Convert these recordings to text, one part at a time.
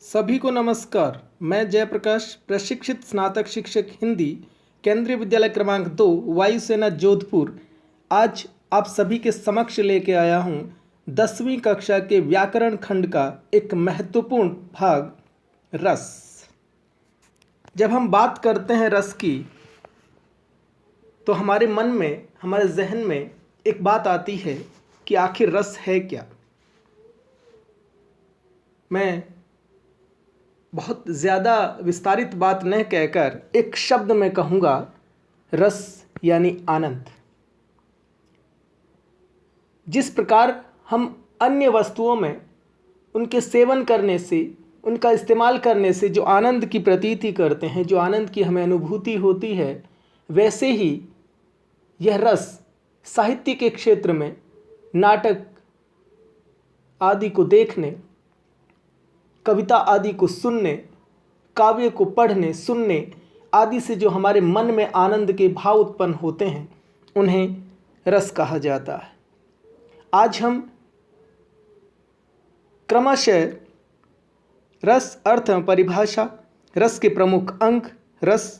सभी को नमस्कार। मैं जयप्रकाश, प्रशिक्षित स्नातक शिक्षक हिंदी, केंद्रीय विद्यालय क्रमांक 2, वायुसेना जोधपुर। आज आप सभी के समक्ष लेके आया हूँ 10वीं कक्षा के व्याकरण खंड का एक महत्वपूर्ण भाग, रस। जब हम बात करते हैं रस की, तो हमारे मन में, हमारे जहन में एक बात आती है कि आखिर रस है क्या। मैं बहुत ज़्यादा विस्तारित बात न कहकर एक शब्द में कहूँगा, रस यानी आनंद। जिस प्रकार हम अन्य वस्तुओं में उनके सेवन करने से, उनका इस्तेमाल करने से जो आनंद की प्रतीति करते हैं, जो आनंद की हमें अनुभूति होती है, वैसे ही यह रस साहित्य के क्षेत्र में नाटक आदि को देखने, कविता आदि को सुनने, काव्य को पढ़ने, सुनने आदि से जो हमारे मन में आनंद के भाव उत्पन्न होते हैं, उन्हें रस कहा जाता है। आज हम क्रमशः रस, अर्थ एवं परिभाषा, रस के प्रमुख अंग, रस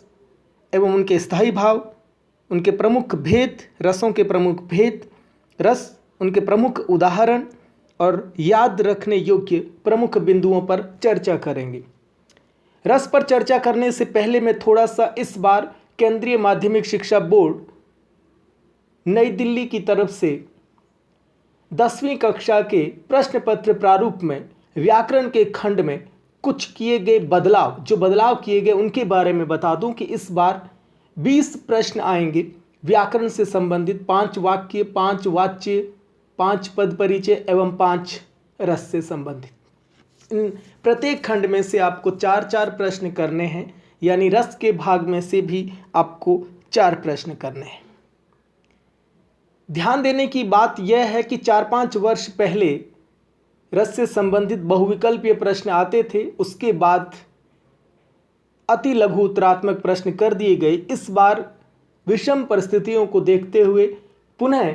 एवं उनके स्थायी भाव, उनके प्रमुख भेद, रसों के प्रमुख भेद, रस, उनके प्रमुख उदाहरण और याद रखने योग्य प्रमुख बिंदुओं पर चर्चा करेंगे। रस पर चर्चा करने से पहले मैं थोड़ा सा इस बार केंद्रीय माध्यमिक शिक्षा बोर्ड नई दिल्ली की तरफ से 10वीं कक्षा के प्रश्न पत्र प्रारूप में व्याकरण के खंड में कुछ किए गए बदलाव, जो बदलाव किए गए उनके बारे में बता दूं कि इस बार 20 प्रश्न आएंगे व्याकरण से संबंधित, 5 वाक्य, 5 वाच्य, 5 पद परिचय एवं 5 रस से संबंधित। इन प्रत्येक खंड में से आपको 4-4 प्रश्न करने हैं, यानी रस के भाग में से भी आपको 4 प्रश्न करने हैं। ध्यान देने की बात यह है कि 4-5 वर्ष पहले रस से संबंधित बहुविकल्पीय प्रश्न आते थे, उसके बाद अति लघु उत्तरात्मक प्रश्न कर दिए गए। इस बार विषम परिस्थितियों को देखते हुए पुनः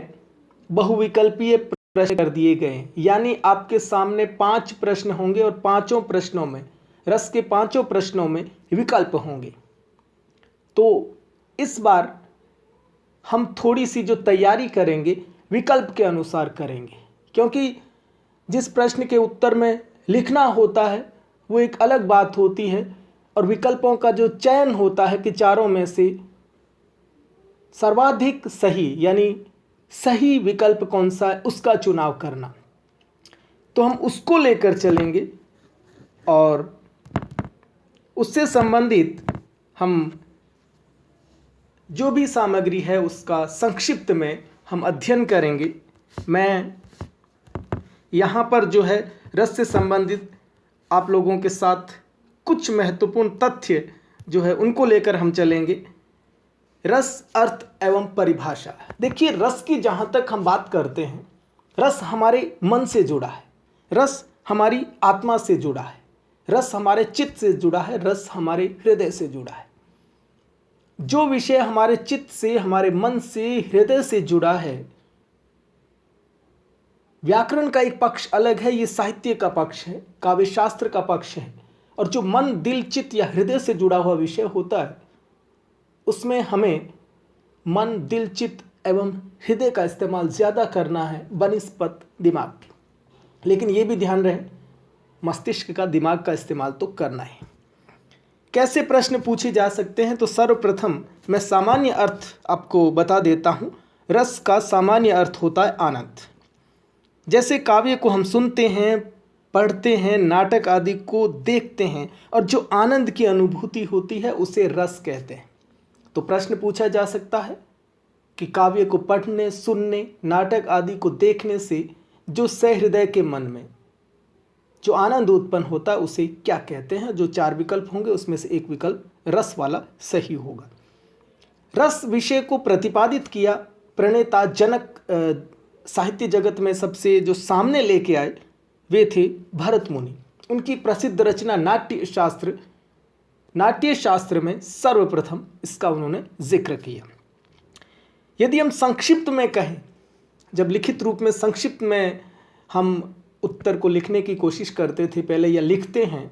बहुविकल्पीय प्रश्न कर दिए गए, यानी आपके सामने 5 प्रश्न होंगे और 5 प्रश्नों में, रस के 5 प्रश्नों में विकल्प होंगे। तो इस बार हम थोड़ी सी जो तैयारी करेंगे विकल्प के अनुसार करेंगे, क्योंकि जिस प्रश्न के उत्तर में लिखना होता है वो एक अलग बात होती है, और विकल्पों का जो चयन होता है कि चारों में से सर्वाधिक सही, यानी सही विकल्प कौन सा है, उसका चुनाव करना। तो हम उसको लेकर चलेंगे और उससे संबंधित हम जो भी सामग्री है उसका संक्षिप्त में हम अध्ययन करेंगे। मैं यहाँ पर जो है रस से संबंधित आप लोगों के साथ कुछ महत्वपूर्ण तथ्य जो है उनको लेकर हम चलेंगे। रस, अर्थ एवं परिभाषा। देखिए, रस की जहाँ तक हम बात करते हैं, रस हमारे मन से जुड़ा है, रस हमारी आत्मा से जुड़ा है, रस हमारे चित्त से जुड़ा है, रस हमारे हृदय से जुड़ा है। जो विषय हमारे चित्त से, हमारे मन से, हृदय से जुड़ा है, व्याकरण का एक पक्ष अलग है, ये साहित्य का पक्ष है, काव्य शास्त्र का पक्ष है। और जो मन, दिल, चित्त या हृदय से जुड़ा हुआ विषय होता है, उसमें हमें मन, दिल, चित्त एवं हृदय का इस्तेमाल ज़्यादा करना है बनिस्पत दिमाग के। लेकिन ये भी ध्यान रहे, मस्तिष्क का, दिमाग का इस्तेमाल तो करना है। कैसे प्रश्न पूछे जा सकते हैं? तो सर्वप्रथम मैं सामान्य अर्थ आपको बता देता हूँ। रस का सामान्य अर्थ होता है आनंद। जैसे काव्य को हम सुनते हैं, पढ़ते हैं, नाटक आदि को देखते हैं, और जो आनंद की अनुभूति होती है उसे रस कहते हैं। तो प्रश्न पूछा जा सकता है कि काव्य को पढ़ने, सुनने, नाटक आदि को देखने से जो सहृदय के मन में जो आनंद उत्पन्न होता है उसे क्या कहते हैं? जो 4 विकल्प होंगे उसमें से एक विकल्प रस वाला सही होगा। रस विषय को प्रतिपादित किया प्रणेता जनक, साहित्य जगत में सबसे जो सामने लेके आए वे थे भरत मुनि। उनकी प्रसिद्ध रचना नाट्य शास्त्र में सर्वप्रथम इसका उन्होंने जिक्र किया। यदि हम संक्षिप्त में कहें, जब लिखित रूप में संक्षिप्त में हम उत्तर को लिखने की कोशिश करते थे पहले, या लिखते हैं,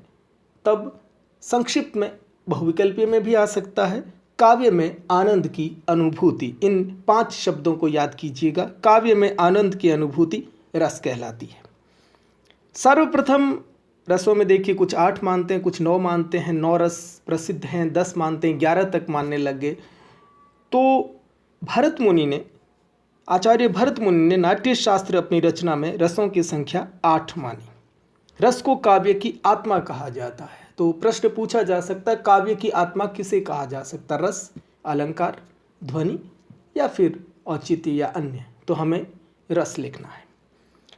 तब संक्षिप्त में बहुविकल्पीय में भी आ सकता है काव्य में आनंद की अनुभूति। इन 5 शब्दों को याद कीजिएगा। काव्य में आनंद की अनुभूति रस कहलाती है। सर्वप्रथम रसों में देखिए, कुछ 8 मानते हैं, कुछ 9 मानते हैं, 9 रस प्रसिद्ध हैं, 10 मानते हैं, 11 तक मानने लग गए। तो आचार्य भरत मुनि ने नाट्य शास्त्र अपनी रचना में रसों की संख्या 8 मानी। रस को काव्य की आत्मा कहा जाता है। तो प्रश्न पूछा जा सकता है, काव्य की आत्मा किसे कहा जा सकता है? रस, अलंकार, ध्वनि या फिर औचित्य या अन्य? तो हमें रस लिखना है।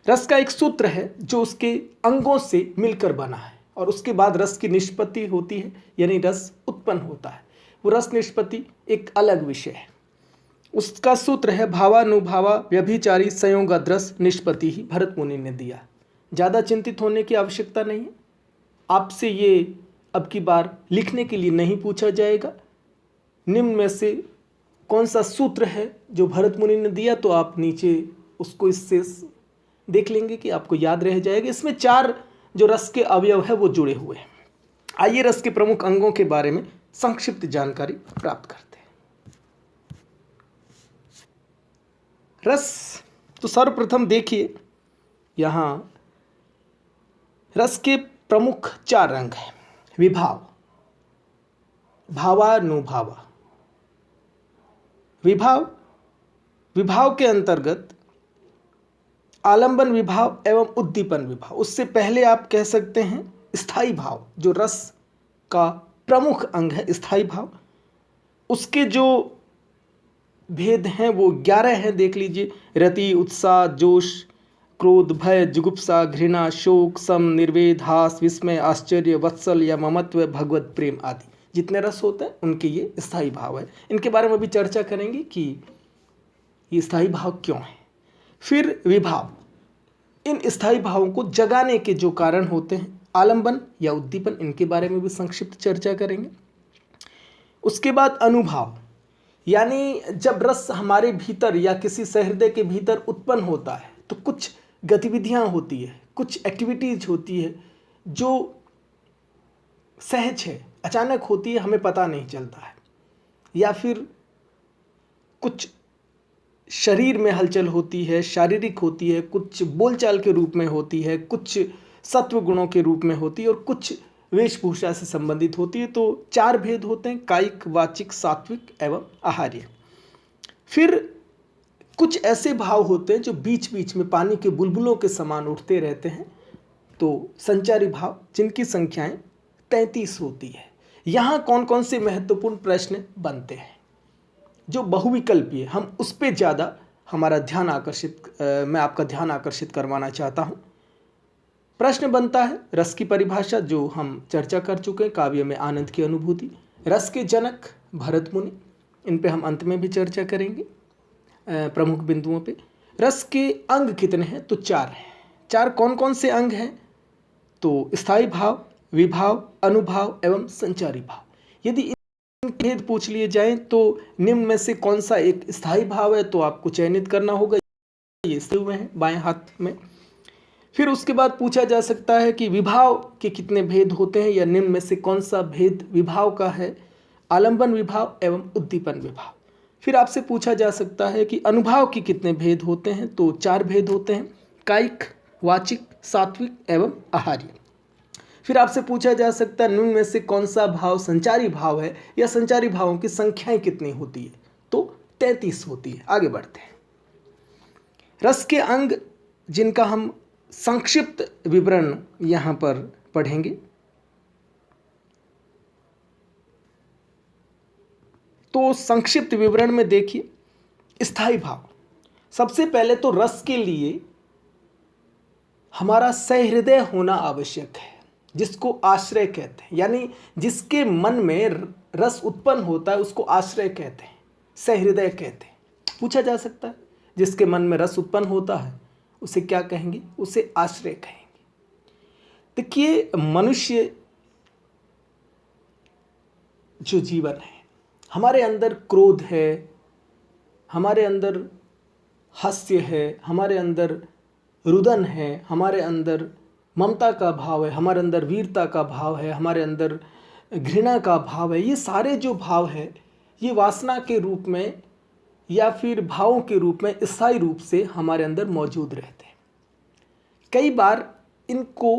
रस का एक सूत्र है जो उसके अंगों से मिलकर बना है और उसके बाद रस की निष्पत्ति होती है, यानी रस उत्पन्न होता है। वो रस निष्पत्ति एक अलग विषय है। उसका सूत्र है भावानुभावा व्यभिचारी संयोग रस निष्पत्ति ही भरत मुनि ने दिया। ज़्यादा चिंतित होने की आवश्यकता नहीं है। आपसे ये अब की बार लिखने के लिए नहीं पूछा जाएगा। निम्न में से कौन सा सूत्र है जो भरत मुनि ने दिया, तो आप नीचे उसको इससे देख लेंगे कि आपको याद रह जाएगा। इसमें 4 जो रस के अवयव है वो जुड़े हुए हैं। आइए रस के प्रमुख अंगों के बारे में संक्षिप्त जानकारी प्राप्त करते हैं। रस, तो सर्वप्रथम देखिए यहाँ रस के प्रमुख 4 रंग हैं। विभाव, भावानुभावा। विभाव के अंतर्गत आलंबन विभाव एवं उद्दीपन विभाव। उससे पहले आप कह सकते हैं स्थायी भाव, जो रस का प्रमुख अंग है, स्थायी भाव। उसके जो भेद हैं वो 11 हैं, देख लीजिए। रति, उत्साह, जोश, क्रोध, भय, जुगुप्सा, घृणा, शोक, सम, निर्वेद, हास, विस्मय, आश्चर्य, वत्सल या ममत्व, भगवत प्रेम आदि जितने रस होते हैं उनके ये स्थायी भाव है। इनके बारे में भी चर्चा करेंगे कि ये स्थायी भाव क्यों है। फिर विभाव, इन स्थायी भावों को जगाने के जो कारण होते हैं, आलंबन या उद्दीपन, इनके बारे में भी संक्षिप्त चर्चा करेंगे। उसके बाद अनुभाव, यानी जब रस हमारे भीतर या किसी सहृदय के भीतर उत्पन्न होता है तो कुछ गतिविधियां होती है, कुछ एक्टिविटीज होती है जो सहज है, अचानक होती है, हमें पता नहीं चलता है। या फिर कुछ शरीर में हलचल होती है, शारीरिक होती है, कुछ बोलचाल के रूप में होती है, कुछ सत्व गुणों के रूप में होती है और कुछ वेशभूषा से संबंधित होती है। तो 4 भेद होते हैं, कायिक, वाचिक, सात्विक एवं आहार्य। फिर कुछ ऐसे भाव होते हैं जो बीच बीच में पानी के बुलबुलों के समान उठते रहते हैं, तो संचारी भाव, जिनकी संख्याएं 33 होती है। यहाँ कौन कौन से महत्वपूर्ण प्रश्न बनते हैं जो बहुविकल्पीय, हम उस पर ज़्यादा हमारा ध्यान मैं आपका ध्यान आकर्षित करवाना चाहता हूँ। प्रश्न बनता है रस की परिभाषा, जो हम चर्चा कर चुके हैं, काव्य में आनंद की अनुभूति। रस के जनक भरत मुनि, इन पे हम अंत में भी चर्चा करेंगे प्रमुख बिंदुओं पे। रस के अंग कितने हैं? तो 4 हैं। 4 कौन कौन से अंग हैं? तो स्थायी भाव, विभाव, अनुभाव एवं संचारी भाव। यदि इन भेद पूछ लिए जाएं तो निम्न में से कौन सा एक स्थायी भाव है, तो आपको चयनित करना होगा। ये स्थित हुए हैं बाएं हाथ में। फिर उसके बाद पूछा जा सकता है कि विभाव के कितने भेद होते हैं, या निम्न में से कौन सा भेद विभाव का है? आलंबन विभाव एवं उद्दीपन विभाव। फिर आपसे पूछा जा सकता है कि अनुभाव के कितने भेद होते हैं? तो 4 भेद होते हैं, कायिक, वाचिक, सात्विक एवं आहार्य। फिर आपसे पूछा जा सकता है निम्न में से कौन सा भाव संचारी भाव है, या संचारी भावों की संख्याएं कितनी होती है? तो 33 होती है। आगे बढ़ते हैं। रस के अंग जिनका हम संक्षिप्त विवरण यहाँ पर पढ़ेंगे। तो संक्षिप्त विवरण में देखिए, स्थायी भाव। सबसे पहले तो रस के लिए हमारा सहृदय होना आवश्यक है, जिसको आश्रय कहते हैं, यानी जिसके मन में रस उत्पन्न होता है उसको आश्रय कहते हैं, सहृदय कहते हैं। पूछा जा सकता है जिसके मन में रस उत्पन्न होता है उसे क्या कहेंगे? उसे आश्रय कहेंगे। देखिए, मनुष्य जो जीवन है, हमारे अंदर क्रोध है, हमारे अंदर हास्य है, हमारे अंदर रुदन है, हमारे अंदर ममता का भाव है, हमारे अंदर वीरता का भाव है, हमारे अंदर घृणा का भाव है। ये सारे जो भाव है ये वासना के रूप में या फिर भावों के रूप में स्थायी रूप से हमारे अंदर मौजूद रहते हैं। कई बार इनको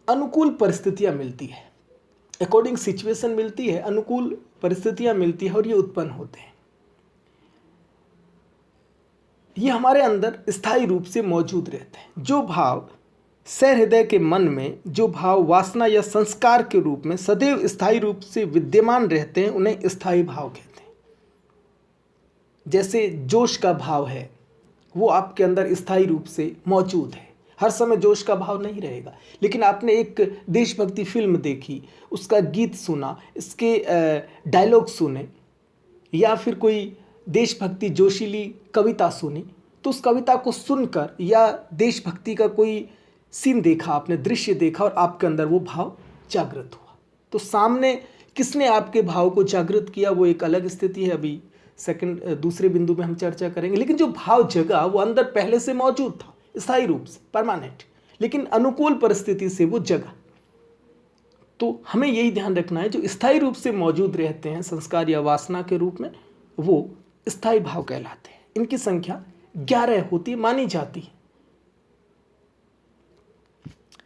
अनुकूल परिस्थितियां मिलती है, अकॉर्डिंग सिचुएशन मिलती है, अनुकूल परिस्थितियां मिलती है और ये उत्पन्न होते हैं। ये हमारे अंदर स्थायी रूप से मौजूद रहते हैं। जो भाव सहृदय के मन में, जो भाव वासना या संस्कार के रूप में सदैव स्थायी रूप से विद्यमान रहते हैं, उन्हें स्थायी भाव कहते हैं। जैसे जोश का भाव है, वो आपके अंदर स्थायी रूप से मौजूद है। हर समय जोश का भाव नहीं रहेगा, लेकिन आपने एक देशभक्ति फिल्म देखी, उसका गीत सुना, इसके डायलॉग सुने, या फिर कोई देशभक्ति जोशीली कविता सुनी, तो उस कविता को सुनकर या देशभक्ति का कोई सीन देखा, आपने दृश्य देखा और आपके अंदर वो भाव जागृत हुआ। तो सामने किसने आपके भाव को जागृत किया वो एक अलग स्थिति है, अभी दूसरे बिंदु में हम चर्चा करेंगे। लेकिन जो भाव जगा वो अंदर पहले से मौजूद था, स्थायी रूप से, परमानेंट, लेकिन अनुकूल परिस्थिति से वो जगा। तो हमें यही ध्यान रखना है, जो स्थायी रूप से मौजूद रहते हैं संस्कार या वासना के रूप में, वो स्थायी भाव कहलाते हैं। इनकी संख्या 11 होती मानी जाती है।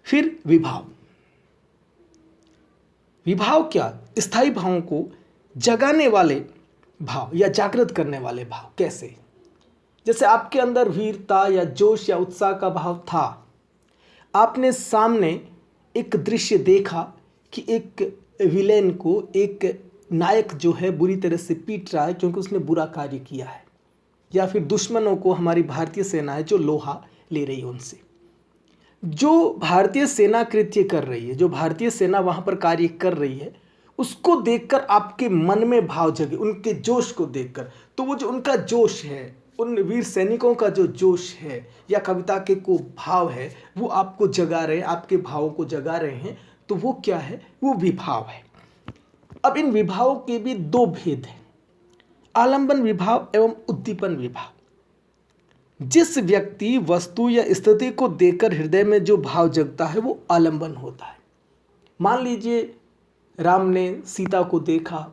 फिर विभाव। विभाव क्या? स्थायी भावों को जगाने वाले भाव या जागृत करने वाले भाव। कैसे? जैसे आपके अंदर वीरता या जोश या उत्साह का भाव था, आपने सामने एक दृश्य देखा कि एक विलेन को एक नायक जो है बुरी तरह से पीट रहा है क्योंकि उसने बुरा कार्य किया है, या फिर दुश्मनों को हमारी भारतीय सेना है जो लोहा ले रही है उनसे। जो भारतीय सेना कृत्य कर रही है, जो भारतीय सेना वहाँ पर कार्य कर रही है, उसको देखकर आपके मन में भाव जगे, उनके जोश को देखकर। तो वो जो उनका जोश है, उन वीर सैनिकों का जो जोश है या कविता के को भाव है, वो आपको जगा रहे हैं, आपके भावों को जगा रहे हैं। तो वो क्या है? वो विभाव है। अब इन विभावों के भी दो भेद हैं, आलंबन विभाव एवं उद्दीपन विभाव। जिस व्यक्ति, वस्तु या स्थिति को देखकर हृदय में जो भाव जगता है वो आलंबन होता है। मान लीजिए राम ने सीता को देखा,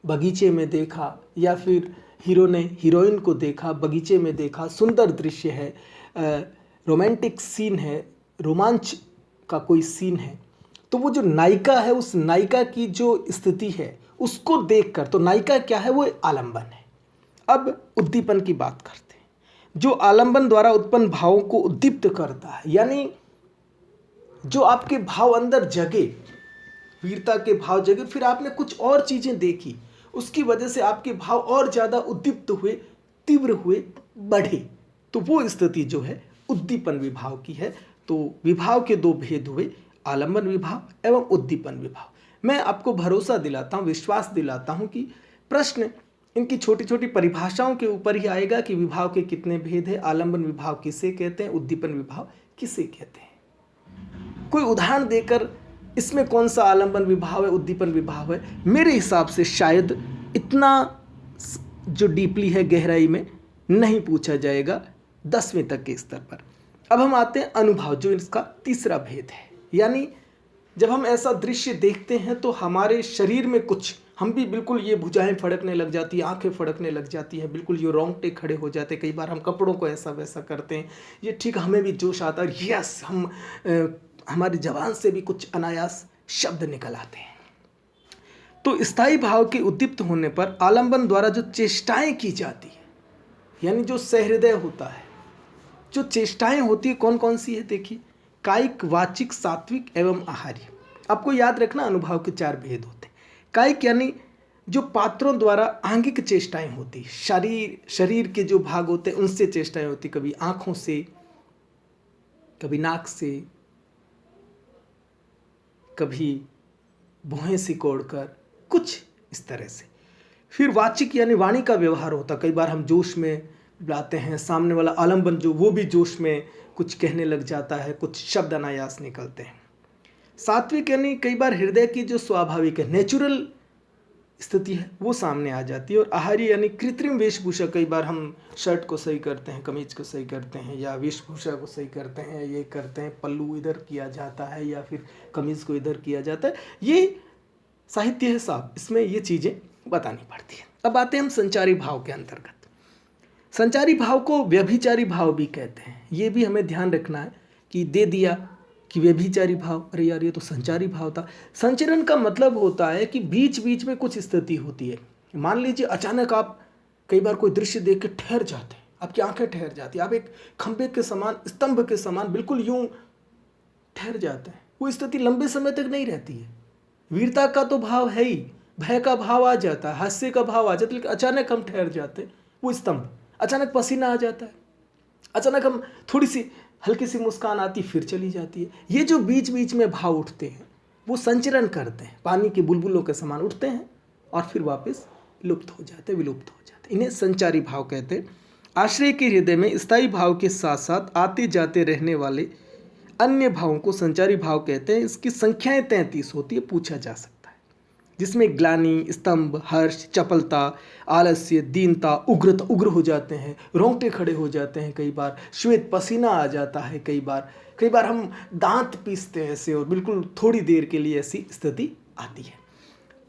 बगीचे में देखा, या फिर हीरो ने हीरोइन को देखा, बगीचे में देखा, सुंदर दृश्य है, रोमांटिक सीन है, रोमांच का कोई सीन है। तो वो जो नायिका है, उस नायिका की जो स्थिति है उसको देखकर, तो नायिका क्या है? वो आलंबन है। अब उद्दीपन की बात करते हैं। जो आलंबन द्वारा उत्पन्न भावों को उद्दीप्त करता है, यानी जो आपके भाव अंदर जगे, वीरता के भाव जगे, फिर आपने कुछ और चीजें देखी, उसकी वजह से आपके भाव और ज्यादा उद्दीप्त हुए, तीव्र हुए, बढ़े, तो वो स्थिति जो है उद्दीपन विभाव की है। तो विभाव के दो भेद हुए, आलंबन विभाव एवं उद्दीपन विभाव। मैं आपको भरोसा दिलाता हूँ, विश्वास दिलाता हूँ कि प्रश्न इनकी छोटी छोटी परिभाषाओं के ऊपर ही आएगा कि विभाव के कितने भेद हैं, आलंबन विभाव किसे कहते हैं, उद्दीपन विभाव किसे कहते हैं। कोई उदाहरण देकर इसमें कौन सा आलंबन विभाव है, उद्दीपन विभाव है, मेरे हिसाब से शायद इतना जो डीपली है, गहराई में नहीं पूछा जाएगा 10वीं तक के स्तर पर। अब हम आते हैं अनुभव, जो इसका तीसरा भेद है। यानी जब हम ऐसा दृश्य देखते हैं तो हमारे शरीर में कुछ, हम भी बिल्कुल ये भुजाएं फड़कने लग जाती है, आंखें फड़कने लग जाती है, बिल्कुल ये रोंगटे खड़े हो जाते हैं। कई बार हम कपड़ों को ऐसा वैसा करते हैं, ये ठीक, हमें भी जोश आता है, यस, हम हमारी जबान से भी कुछ अनायास शब्द निकल आते हैं। तो स्थायी भाव के उद्दीप्त होने पर आलंबन द्वारा जो चेष्टाएं की जाती है, यानी जो सहृदय होता है, जो चेष्टाएं होती है, कौन कौन सी है देखिए, कायिक, वाचिक, सात्विक एवं आहारी। आपको याद रखना, अनुभव के 4 भेद होते हैं। कायिक यानी जो पात्रों द्वारा आंगिक चेष्टाएं होती, शरीर के जो भाग होते हैं उनसे चेष्टाएं होती, कभी आंखों से, कभी नाक से, कभी भौहें सिकोड़कर, कुछ इस तरह से। फिर वाचिक यानी वाणी का व्यवहार होता, कई बार हम जोश में बुलाते हैं, सामने वाला आलंबन जो, वो भी जोश में कुछ कहने लग जाता है, कुछ शब्द अनायास निकलते हैं। सात्विक यानी कई बार हृदय की जो स्वाभाविक है, नेचुरल स्थिति है वो सामने आ जाती है। और आहारी यानी कृत्रिम वेशभूषा, कई बार हम शर्ट को सही करते हैं, कमीज को सही करते हैं, या वेशभूषा को सही करते हैं, ये करते हैं, पल्लू इधर किया जाता है या फिर कमीज को इधर किया जाता है, ये साहित्य है साहब, इसमें ये चीज़ें बतानी पड़ती है। अब आते हैं हम संचारी भाव के अंतर्गत। संचारी भाव को व्यभिचारी भाव भी कहते हैं, ये भी हमें ध्यान रखना है कि दे दिया कि व्यभिचारी भाव, अरे यार ये तो संचारी भाव था। संचरण का मतलब होता है कि बीच बीच में कुछ स्थिति होती है। मान लीजिए अचानक आप कई बार कोई दृश्य देख के ठहर जाते हैं, आपकी आंखें ठहर जाती है, आप एक खंभे के समान, स्तंभ के समान बिल्कुल यूं ठहर जाते हैं। वो स्थिति लंबे समय तक नहीं रहती है। वीरता का तो भाव है ही, भय का भाव आ जाता है, हास्य का भाव आ जाता है, लेकिन अचानक हम ठहर जाते हैं। वो स्तंभ, अचानक पसीना आ जाता है, अचानक हम थोड़ी सी हल्की सी मुस्कान आती फिर चली जाती है। ये जो बीच बीच में भाव उठते हैं वो संचरण करते हैं, पानी के बुलबुलों के समान उठते हैं और फिर वापस लुप्त हो जाते, विलुप्त हो जाते, इन्हें संचारी भाव कहते हैं। आश्रय के हृदय में स्थायी भाव के साथ साथ आते जाते रहने वाले अन्य भावों को संचारी भाव कहते हैं। इसकी संख्याएं 33 होती है, पूछा जा सकता है, जिसमें ग्लानि, स्तंभ, हर्ष, चपलता, आलस्य, दीनता, उग्रता, उग्र हो जाते हैं, रोंगटे खड़े हो जाते हैं, कई बार श्वेत पसीना आ जाता है, कई बार हम दांत पीसते हैं ऐसे, और बिल्कुल थोड़ी देर के लिए ऐसी स्थिति आती है।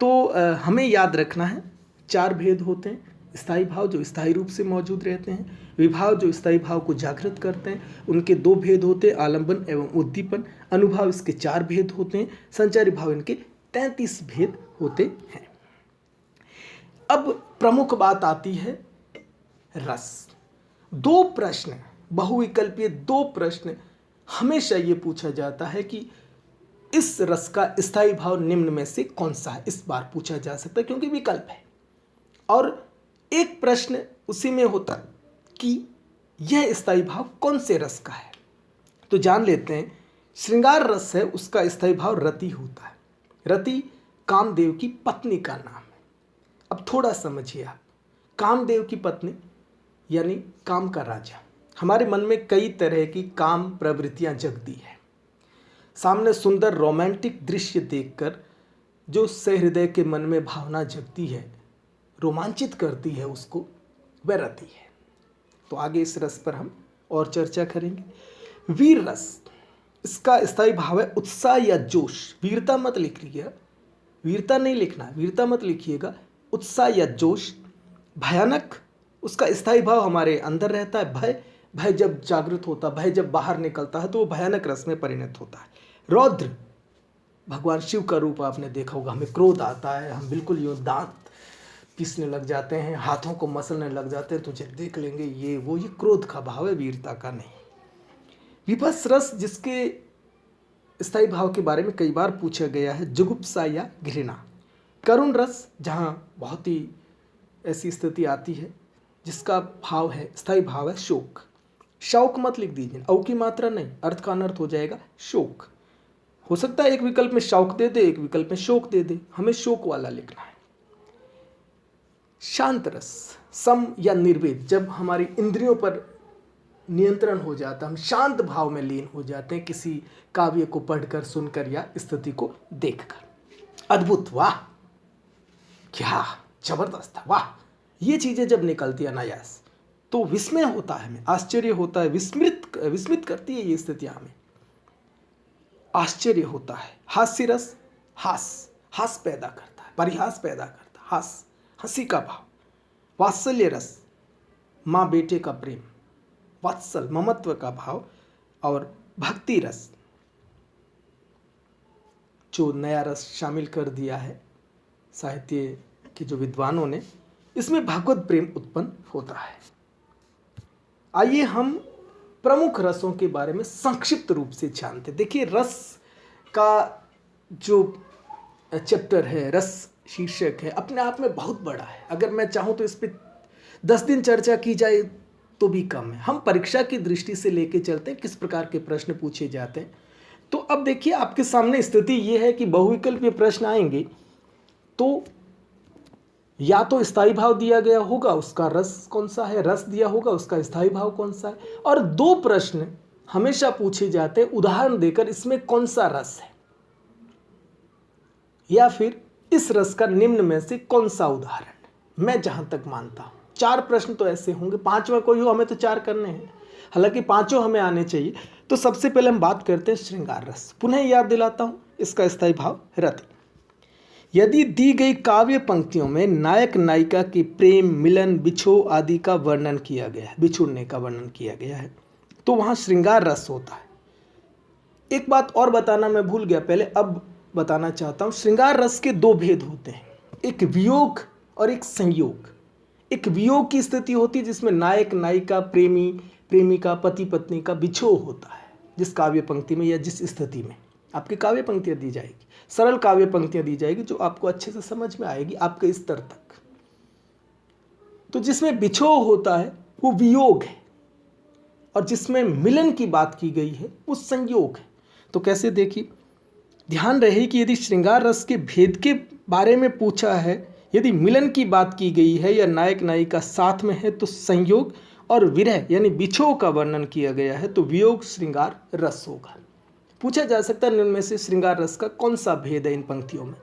तो हमें याद रखना है 4 भेद होते हैं। स्थायी भाव जो स्थायी रूप से मौजूद रहते हैं, विभाव जो स्थायी भाव को जागृत करते हैं, उनके 2 भेद होते हैं, आलंबन एवं उद्दीपन। अनुभाव इसके 4 भेद होते हैं। संचारी भाव इनके 33 भेद होते हैं। अब प्रमुख बात आती है रस। 2 प्रश्न, बहुविकल्पीय 2 प्रश्न हमेशा ये पूछा जाता है कि इस रस का स्थायी भाव निम्न में से कौन सा है, इस बार पूछा जा सकता है क्योंकि विकल्प है। और एक प्रश्न उसी में होता है कि यह स्थायी भाव कौन से रस का है। तो जान लेते हैं, श्रृंगार रस है, उसका स्थायी भाव रति होता है। रति कामदेव की पत्नी का नाम है। अब थोड़ा समझिए आप, कामदेव की पत्नी यानी काम का राजा। हमारे मन में कई तरह की काम प्रवृत्तियां जगती है। सामने सुंदर रोमांटिक दृश्य देखकर जो सहृदय के मन में भावना जगती है, रोमांचित करती है उसको, वह रति है। तो आगे इस रस पर हम और चर्चा करेंगे। वीर रस, इसका स्थायी भाव है उत्साह या जोश। वीरता मत लिखिएगा, वीरता नहीं लिखना, वीरता मत लिखिएगा, उत्साह या जोश। भयानक, उसका स्थायी भाव हमारे अंदर रहता है। भय जब जागृत होता, भय जब बाहर निकलता है तो वो भयानक रस में परिणत होता है। रौद्र, भगवान शिव का रूप आपने देखा होगा, हमें क्रोध आता है, हम बिल्कुल यूँ दांत पीसने लग जाते हैं, हाथों को मसलने लग जाते हैं, तुझे देख लेंगे, ये क्रोध का भाव है, वीरता का नहीं। विभत्स रस, जिसके स्थायी भाव के बारे में कई बार पूछा गया है, जुगुप्सा या घृणा। करुण रस, जहाँ बहुत ही ऐसी स्थिति आती है जिसका भाव है, स्थायी भाव है शोक। शौक मत लिख दीजिए, औ की मात्रा नहीं, अर्थ का अनर्थ हो जाएगा। शोक हो सकता है एक विकल्प में शौक दे दे, एक विकल्प में शोक दे दे, हमें शोक वाला लिखना है। शांत रस, सम या निर्वेद, जब हमारी इंद्रियों पर नियंत्रण हो जाता है, हम शांत भाव में लीन हो जाते हैं किसी काव्य को पढ़कर, सुनकर या स्थिति को देखकर। अद्भुत, वाह क्या जबरदस्त, वाह, ये चीजें जब निकलती है अनायास तो विस्मय होता है, हमें आश्चर्य होता है, विस्मित करती है ये स्थितियां, हमें आश्चर्य होता है। हास्य रस, हास पैदा करता है, परिहास पैदा करता है, हंसी का भाव। वात्सल्य रस, माँ बेटे का प्रेम, वात्सल ममत्व का भाव। और भक्ति रस, जो नया रस शामिल कर दिया है साहित्य के जो विद्वानों ने, इसमें भागवत प्रेम उत्पन्न होता है। आइए हम प्रमुख रसों के बारे में संक्षिप्त रूप से जानते। देखिए, रस का जो चैप्टर है, रस शीर्षक है, अपने आप में बहुत बड़ा है। अगर मैं चाहूँ तो इस पर 10 दिन चर्चा की जाए तो भी कम है। हम परीक्षा की दृष्टि से लेके चलते हैं, किस प्रकार के प्रश्न पूछे जाते हैं। तो अब देखिए, आपके सामने स्थिति ये है कि बहुविकल्पीय प्रश्न आएंगे तो या तो स्थायी भाव दिया गया होगा, उसका रस कौन सा है, रस दिया होगा, उसका स्थायी भाव कौन सा है। और 2 प्रश्न हमेशा पूछे जाते हैं उदाहरण देकर, इसमें कौन सा रस है, या फिर इस रस का निम्न में से कौन सा उदाहरण? मैं जहां तक मानता हूं 4 प्रश्न तो ऐसे होंगे, 5वां कोई हो, हमें तो 4 करने हैं, हालांकि 5 हमें आने चाहिए। तो सबसे पहले हम बात करते हैं श्रृंगार रस। पुनः याद दिलाता हूं, इसका स्थायी भाव रति। यदि दी गई काव्य पंक्तियों में नायक नायिका के प्रेम, मिलन, बिछोह आदि का वर्णन किया गया है, बिछुड़ने का वर्णन किया गया है, तो वहां श्रृंगार रस होता है। एक बात और बताना मैं भूल गया पहले, अब बताना चाहता हूं। श्रृंगार रस के 2 भेद होते हैं, एक वियोग और एक संयोग। एक वियोग की स्थिति होती है जिसमें नायक नायिका, प्रेमी प्रेमिका, पति पत्नी का बिछोह होता है। जिस काव्य पंक्ति में या जिस स्थिति में आपकी काव्य पंक्तियां दी जाएगी, सरल काव्य पंक्तियां दी जाएगी जो आपको अच्छे से समझ में आएगी आपके स्तर तक। तो जिसमें बिछोह होता है वो वियोग है, और जिसमें मिलन की बात की गई है वो संयोग है। तो कैसे? देखिए, ध्यान रहे कि यदि श्रृंगार रस के भेद के बारे में पूछा है, यदि मिलन की बात की गई है या नायक नायिका साथ में है तो संयोग, और विरह यानी बिछोह का वर्णन किया गया है तो वियोग श्रृंगार रस होगा। पूछा जा सकता है इनमें से श्रृंगार रस का कौन सा भेद है इन पंक्तियों में,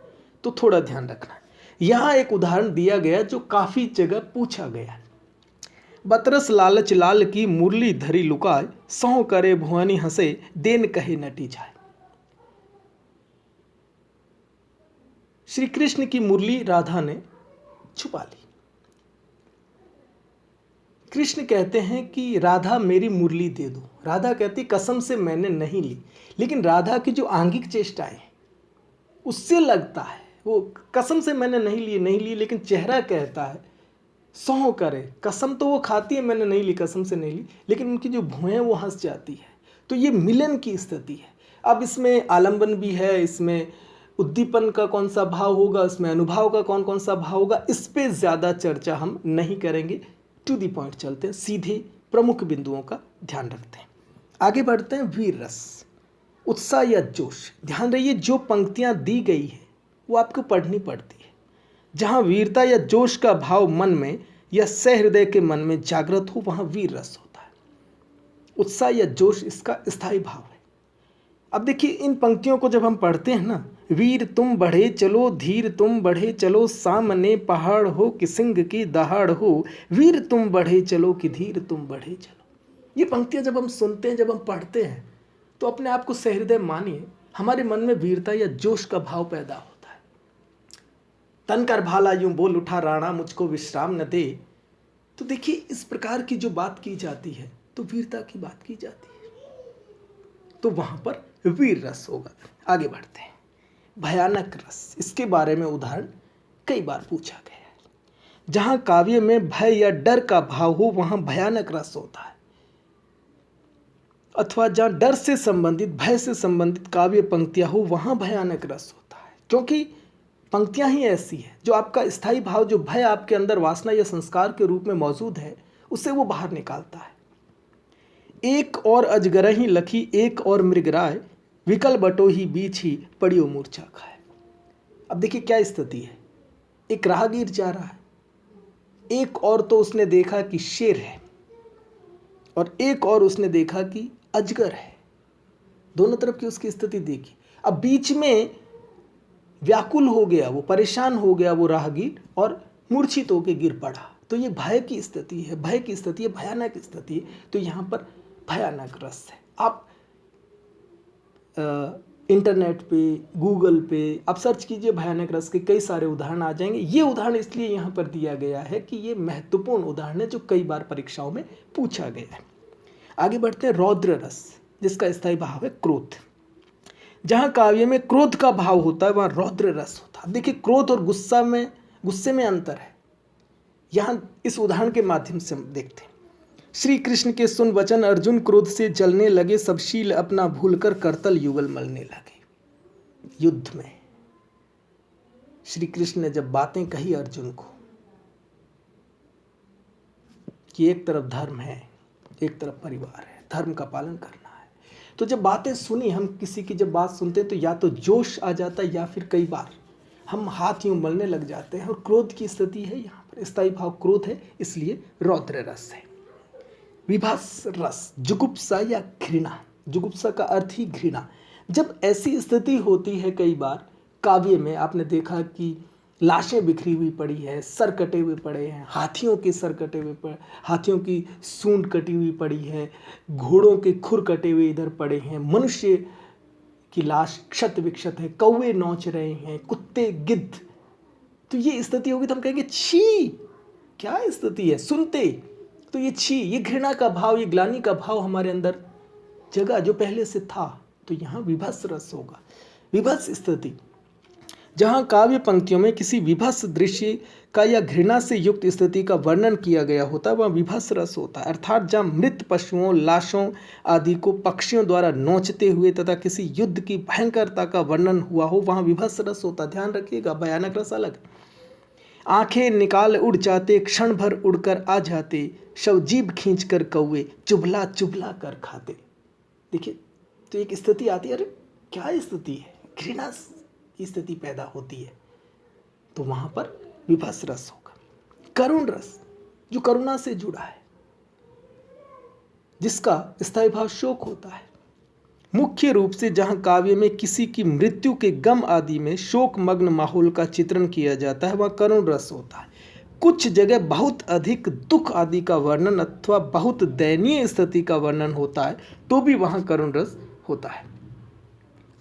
तो थोड़ा ध्यान रखना है। यहाँ एक उदाहरण दिया गया जो काफी जगह पूछा गया। बतरस लालच लाल की मुरली धरी लुकाय, सौ करे भुआनी हंसे देन कहे नटी जाए। श्री कृष्ण की मुरली राधा ने छुपा ली। कृष्ण कहते हैं कि राधा मेरी मुरली दे दो। राधा कहती कसम से मैंने नहीं ली। लेकिन राधा की जो आंगिक चेष्टाएं उससे लगता है वो कसम से मैंने नहीं ली, लेकिन चेहरा कहता है सौ करे। कसम तो वो खाती है मैंने नहीं ली, कसम से नहीं ली, लेकिन उनकी जो भुएं वो हंस जाती है। तो ये मिलन की स्थिति है। अब इसमें आलंबन भी है, इसमें उद्दीपन का कौन सा भाव होगा, इसमें अनुभाव का कौन कौन सा भाव होगा, इस पे ज़्यादा चर्चा हम नहीं करेंगे। टू दी पॉइंट चलते हैं, सीधे प्रमुख बिंदुओं का ध्यान रखते हैं। आगे बढ़ते हैं। वीर रस, उत्साह या जोश। ध्यान रहिए जो पंक्तियां दी गई है वो आपको पढ़नी पड़ती है। जहां वीरता या जोश का भाव मन में या सहृदय के मन में जागृत हो वहां वीर रस होता है। उत्साह या जोश इसका स्थायी भाव है। अब देखिए इन पंक्तियों को जब हम पढ़ते हैं ना, वीर तुम बढ़े चलो, धीर तुम बढ़े चलो, सामने पहाड़ हो कि सिंह की दहाड़ हो, वीर तुम बढ़े चलो कि धीर तुम बढ़े चलो। ये पंक्तियां जब हम सुनते हैं, जब हम पढ़ते हैं, तो अपने आप को सहृदय मानिए, हमारे मन में वीरता या जोश का भाव पैदा होता है। तन कर भाला यूं बोल उठा राणा, मुझको विश्राम न दे। तो देखिए इस प्रकार की जो बात की जाती है तो वीरता की बात की जाती है, तो वहां पर वीर रस होगा। आगे बढ़ते हैं। भयानक रस, इसके बारे में उदाहरण कई बार पूछा गया है। जहां काव्य में भय या डर का भाव हो वहां भयानक रस होता है, अथवा जहां डर से संबंधित, भय से संबंधित काव्य पंक्तियां हो वहां भयानक रस होता है। क्योंकि पंक्तियां ही ऐसी है जो आपका स्थायी भाव, जो भय आपके अंदर वासना या संस्कार के रूप में मौजूद है, उसे वो बाहर निकालता है। एक और अजगरही लखी, एक और मृगराय, विकल बटो ही बीच ही पड़ियो मूर्छा खाए। अब देखिए क्या स्थिति है। एक राहगीर जा रहा है, एक और तो उसने देखा कि शेर है और एक और उसने देखा कि अजगर है। दोनों तरफ की उसकी स्थिति देखी। अब बीच में व्याकुल हो गया, वो परेशान हो गया वो राहगीर और मूर्छित होकर गिर पड़ा। तो ये भय की स्थिति है, भय की स्थिति है, भयानक स्थिति है। तो यहाँ पर भयानक रस है। आप इंटरनेट पे, गूगल पे आप सर्च कीजिए, भयानक रस के कई सारे उदाहरण आ जाएंगे। ये उदाहरण इसलिए यहाँ पर दिया गया है कि ये महत्वपूर्ण उदाहरण है जो कई बार परीक्षाओं में पूछा गया है। आगे बढ़ते हैं। रौद्र रस, जिसका स्थायी भाव है क्रोध। जहाँ काव्य में क्रोध का भाव होता है वहाँ रौद्र रस होता है। देखिए क्रोध और गुस्से में अंतर है। यहाँ इस उदाहरण के माध्यम से हम देखते हैं। श्री कृष्ण के सुन वचन, अर्जुन क्रोध से जलने लगे, सब शील अपना भूलकर करतल युगल मलने लगे। युद्ध में श्री कृष्ण ने जब बातें कही अर्जुन को कि एक तरफ धर्म है, एक तरफ परिवार है, धर्म का पालन करना है, तो जब बातें सुनी, हम किसी की जब बात सुनते हैं तो या तो जोश आ जाता है या फिर कई बार हम हाथ यूं मलने लग जाते हैं। और क्रोध की स्थिति है, यहाँ पर स्थायी भाव क्रोध है, इसलिए रौद्र रस है। विभास रस, जुगुप्सा या घृणा। जुगुप्सा का अर्थ ही घृणा। जब ऐसी स्थिति होती है कई बार काव्य में आपने देखा कि लाशें बिखरी हुई पड़ी है, सर कटे हुए पड़े हैं, हाथियों के सर कटे हुए पड़े, हाथियों की सूंड कटी हुई पड़ी है, घोड़ों के खुर कटे हुए इधर पड़े हैं, मनुष्य की लाश क्षत विक्षत है, कौवे नोच रहे हैं, कुत्ते गिद्ध। तो ये स्थिति होगी तो हम कहेंगे छी, क्या स्थिति है। सुनते तो ये छी, ये घृणा का भाव, ये ग्लानि का भाव हमारे अंदर जगह जो पहले से था। तो यहाँ विभत्स रस होगा, विभत्स स्थिति। जहाँ काव्य पंक्तियों में किसी विभत्स दृश्य का या घृणा से युक्त स्थिति का वर्णन किया गया होता है वह विभत्स रस होता है। अर्थात जहाँ मृत पशुओं, लाशों आदि को पक्षियों द्वारा नोचते हुए तथा किसी युद्ध की भयंकरता का वर्णन हुआ हो वहाँ विभत्स रस होता है। ध्यान रखिएगा, भयानक रस अलग। आंखें निकाल उड़ जाते, क्षण भर उड़कर आ जाते, शव जीभ खींच कर कौवे चुभला चुभला कर खाते। देखिए, तो एक स्थिति आती है, अरे क्या स्थिति है, घृणा की स्थिति पैदा होती है, तो वहां पर विभत्स रस होगा। करुण रस, जो करुणा से जुड़ा है, जिसका स्थायी भाव शोक होता है। मुख्य रूप से जहां काव्य में किसी की मृत्यु के गम आदि में शोक मग्न माहौल का चित्रण किया जाता है वह करुण रस होता है। कुछ जगह बहुत अधिक दुख आदि का वर्णन अथवा बहुत दयनीय स्थिति का वर्णन होता है तो भी वहां करुण रस होता है।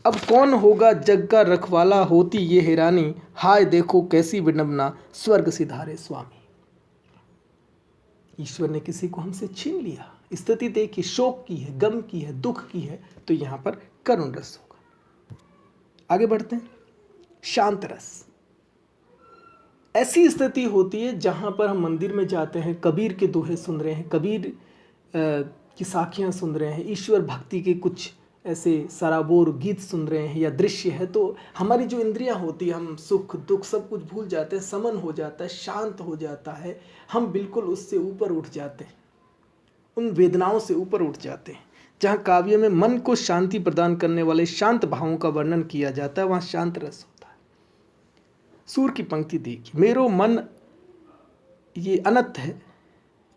अब कौन होगा जग का रखवाला, होती ये हैरानी, हाय देखो कैसी विडंबना, स्वर्ग सिधारे स्वामी। ईश्वर ने किसी को हमसे छीन लिया, स्थिति देखिए, शोक की है, गम की है, दुख की है, तो यहां पर करुण रस होगा। आगे बढ़ते हैं। शांत रस, ऐसी स्थिति होती है जहां पर हम मंदिर में जाते हैं, कबीर के दोहे सुन रहे हैं, कबीर की साखियां सुन रहे हैं, ईश्वर भक्ति के कुछ ऐसे सराबोर गीत सुन रहे हैं या दृश्य है, तो हमारी जो इंद्रियां होती है, हम सुख दुख सब कुछ भूल जाते हैं, समन हो जाता है, शांत हो जाता है, हम बिल्कुल उससे ऊपर उठ जाते हैं, उन वेदनाओं से ऊपर उठ जाते हैं। जहाँ काव्य में मन को शांति प्रदान करने वाले शांत भावों का वर्णन किया जाता है वहाँ शांत रस होता है। सूर की पंक्ति देखिए, मेरो मन, ये अनंत है,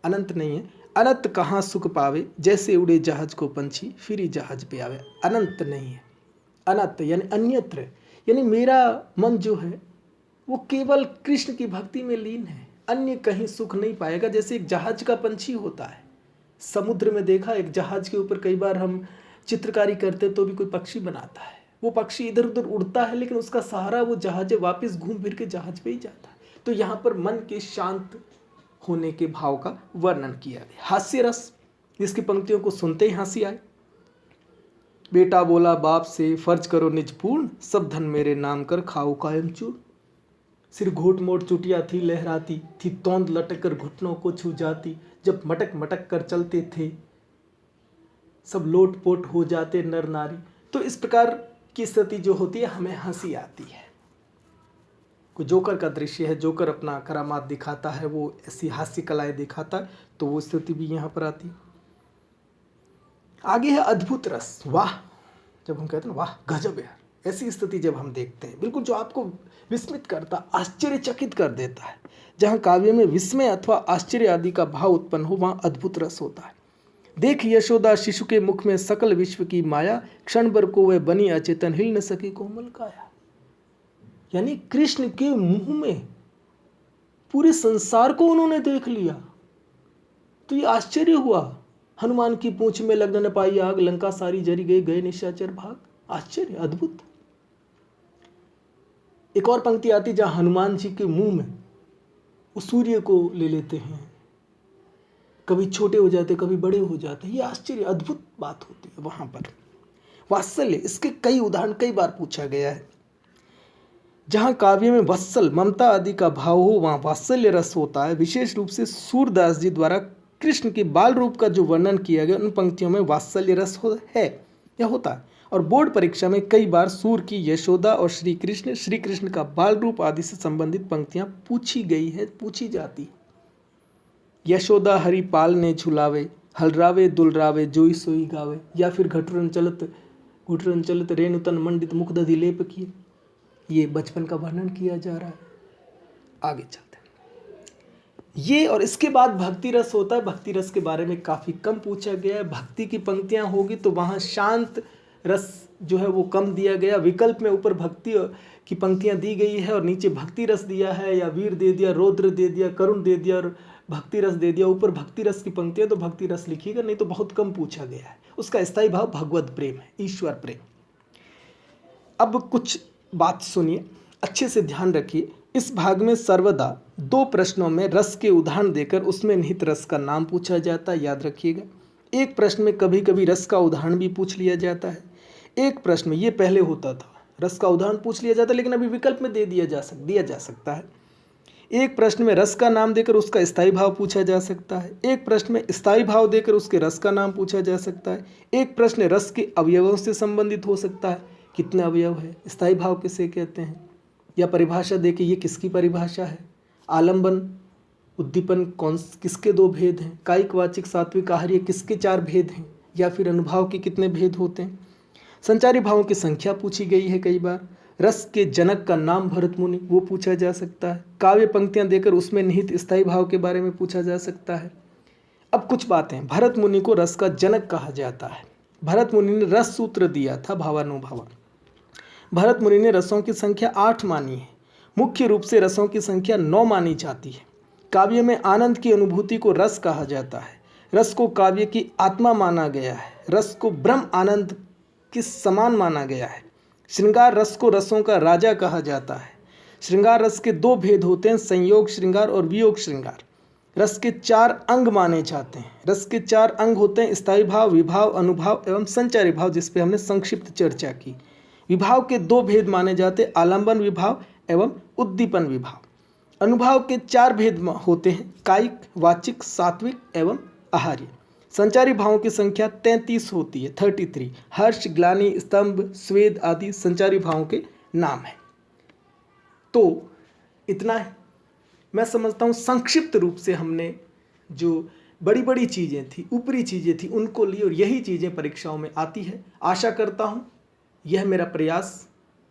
अनंत नहीं है, अनंत कहाँ सुख पावे, जैसे उड़े जहाज को पंछी फिर जहाज पे आवे। अनंत नहीं है, अनंत यानी अन्यत्र, यानी मेरा मन जो है वो केवल कृष्ण की भक्ति में लीन है, अन्य कहीं सुख नहीं पाएगा। जैसे एक जहाज का पंछी होता है, समुद्र में देखा, एक जहाज के ऊपर कई बार हम चित्रकारी करते तो भी कोई पक्षी बनाता है, वो पक्षी इधर उधर उड़ता है लेकिन उसका सहारा वो जहाज है, वापस घूम फिर के जहाज पे ही जाता है। तो यहाँ पर मन के शांत होने के भाव का वर्णन किया गया। हास्य रस, जिसकी पंक्तियों को सुनते ही हंसी आए। बेटा बोला बाप से, फर्ज करो निज पूर्ण, सब धन मेरे नाम कर खाओ कायम चूर। सिर घोट मोट चुटिया थी लहराती, थी तोंद लटक कर घुटनों को छू जाती, जब मटक मटक कर चलते थे सब लोट पोट हो जाते नर नारी। तो इस प्रकार की स्थिति जो होती है हमें हंसी आती है। कोई जोकर का दृश्य है, जोकर अपना करामात दिखाता है, वो ऐसी हास्य कलाएं दिखाता है, तो वो स्थिति भी यहाँ पर आती है। आगे है अद्भुत रस, वाह, जब हम कहते हैं वाह गजब यार, ऐसी स्थिति जब हम देखते हैं, बिल्कुल जो आपको विस्मित करता, आश्चर्यचकित कर देता है, जहाँ काव्य में विस्मय अथवा आश्चर्य आदि का भाव उत्पन्न हो वहाँ अद्भुत रस होता है। देख यशोदा शिशु के मुख में सकल विश्व की माया, क्षण भर को वह बनी अचेतन, हिल न सकी कोमल काया। यानी कृष्ण के मुंह में पूरे संसार को उन्होंने देख लिया, तो ये आश्चर्य हुआ। हनुमान की पूंछ में लग न पाई आग, लंका सारी जरी गई, गए निशाचर भाग। आश्चर्य, अद्भुत। एक और पंक्ति आती जहां हनुमान जी के मुंह में वो सूर्य को ले लेते हैं, कभी छोटे हो जाते कभी बड़े हो जाते हैं। ये आश्चर्य, अद्भुत बात होती है वहां पर। वात्सल्य, इसके कई उदाहरण कई बार पूछा गया है। जहाँ काव्य में वत्सल, ममता आदि का भाव हो वहाँ वात्सल्य रस होता है। विशेष रूप से सूरदास जी द्वारा कृष्ण के बाल रूप का जो वर्णन किया गया उन पंक्तियों में वात्सल्य रस है या होता है। और बोर्ड परीक्षा में कई बार सूर की यशोदा और श्री कृष्ण का बाल रूप आदि से संबंधित पंक्तियाँ पूछी गई है, पूछी जाती। यशोदा हरि पाल ने झुलावे, हलरावे दुलरावे जोई सोई गावे। या फिर घटुरन चलत रेणुतन मंडित मुख दधि लेप किए। ये बचपन का वर्णन किया जा रहा है। आगे चलते हैं। ये और इसके बाद भक्ति रस होता है। भक्ति रस के बारे में काफ़ी कम पूछा गया है। भक्ति की पंक्तियाँ होगी तो वहाँ शांत रस जो है वो कम दिया गया। विकल्प में ऊपर भक्ति की पंक्तियां दी गई है और नीचे भक्ति रस दिया है, या वीर दे दिया, रौद्र दे दिया, करुण दे दिया और भक्ति रस दे दिया। ऊपर भक्ति रस की पंक्तियां तो भक्ति रस लिखिएगा, नहीं तो बहुत कम पूछा गया है। उसका स्थायी भाव भगवत प्रेम है, ईश्वर प्रेम। अब कुछ बात सुनिए, अच्छे से ध्यान रखिए। इस भाग में सर्वदा 2 प्रश्नों में रस के उदाहरण देकर उसमें निहित रस का नाम पूछा जाता है, याद रखिएगा। एक प्रश्न में कभी कभी रस का उदाहरण भी पूछ लिया जाता है। एक प्रश्न में, ये पहले होता था, रस का उदाहरण पूछ लिया जाता है, लेकिन अभी विकल्प में दिया जा सकता है। एक प्रश्न में रस का नाम देकर उसका स्थायी भाव पूछा जा सकता है। एक प्रश्न में स्थायी भाव देकर उसके रस का नाम पूछा जा सकता है। एक प्रश्न रस के अवयवों से संबंधित हो सकता है, कितने अवयव है, स्थायी भाव किसे कहते हैं, या परिभाषा देके ये किसकी परिभाषा है, आलंबन उद्दीपन किसके 2 भेद हैं, कायिक वाचिक सात्विक आहार्य किसके 4 भेद हैं, या फिर अनुभाव के कितने भेद होते हैं। संचारी भावों की संख्या पूछी गई है कई बार। रस के जनक का नाम भरत मुनि, वो पूछा जा सकता है। काव्य पंक्तियां देकर उसमें निहित स्थायी भाव के बारे में पूछा जा सकता है। अब कुछ बातें, भरत मुनि को रस का जनक कहा जाता है। भरत मुनि ने रस सूत्र दिया था, भावानुभावा। भरत मुनि ने रसों की संख्या 8 मानी है। मुख्य रूप से रसों की संख्या 9 मानी जाती है। काव्य में आनंद की अनुभूति को रस कहा जाता है। रस को काव्य की आत्मा माना गया है। रस को ब्रह्म आनंद के समान माना गया है। श्रृंगार रस को रसों का राजा कहा जाता है। श्रृंगार रस के 2 भेद होते हैं, संयोग श्रृंगार और वियोग श्रृंगार। रस के 4 अंग माने जाते हैं। रस के 4 अंग होते हैं, स्थायी भाव, विभाव, अनुभाव एवं संचारी भाव, जिस पे हमने संक्षिप्त चर्चा की। विभाव के 2 भेद माने जाते, आलंबन विभाव एवं उद्दीपन विभाव। अनुभाव के 4 भेद होते हैं, कायिक, वाचिक, सात्विक एवं आहार्य। संचारी भावों की संख्या 33 होती है, 33। हर्ष, ग्लानि, स्तंभ, स्वेद आदि संचारी भावों के नाम है। तो इतना है। मैं समझता हूँ संक्षिप्त रूप से हमने जो बड़ी बड़ी चीज़ें थी, ऊपरी चीज़ें थी, उनको ली, और यही चीज़ें परीक्षाओं में आती है। आशा करता हूँ यह मेरा प्रयास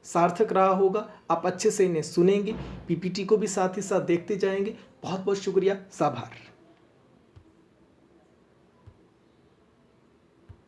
सार्थक रहा होगा। आप अच्छे से इन्हें सुनेंगे, पीपीटी को भी साथ ही साथ देखते जाएंगे। बहुत बहुत शुक्रिया, आभार।